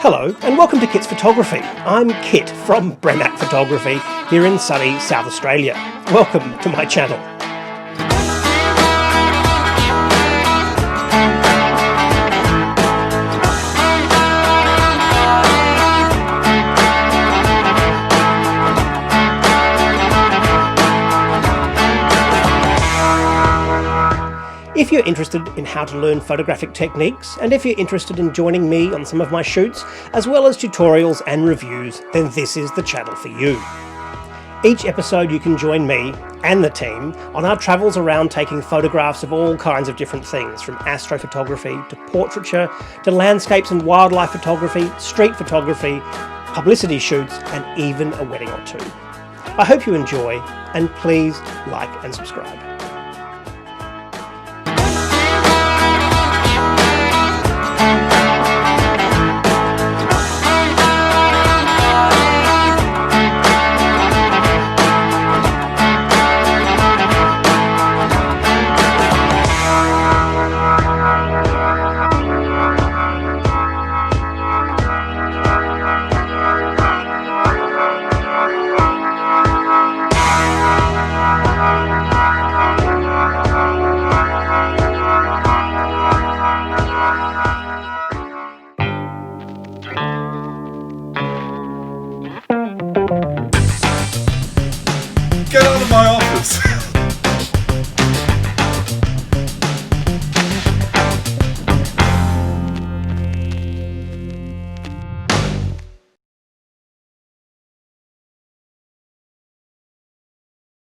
Hello and welcome to Kit's Photography. I'm Kit from Bremac Photography here in sunny South Australia. Welcome to my channel. If you're interested in how to learn photographic techniques, and if you're interested in joining me on some of my shoots, as well as tutorials and reviews, then this is the channel for you. Each episode you can join me and the team on our travels around taking photographs of all kinds of different things, from astrophotography to portraiture to landscapes and wildlife photography, street photography, publicity shoots, and even a wedding or two. I hope you enjoy, and please like and subscribe.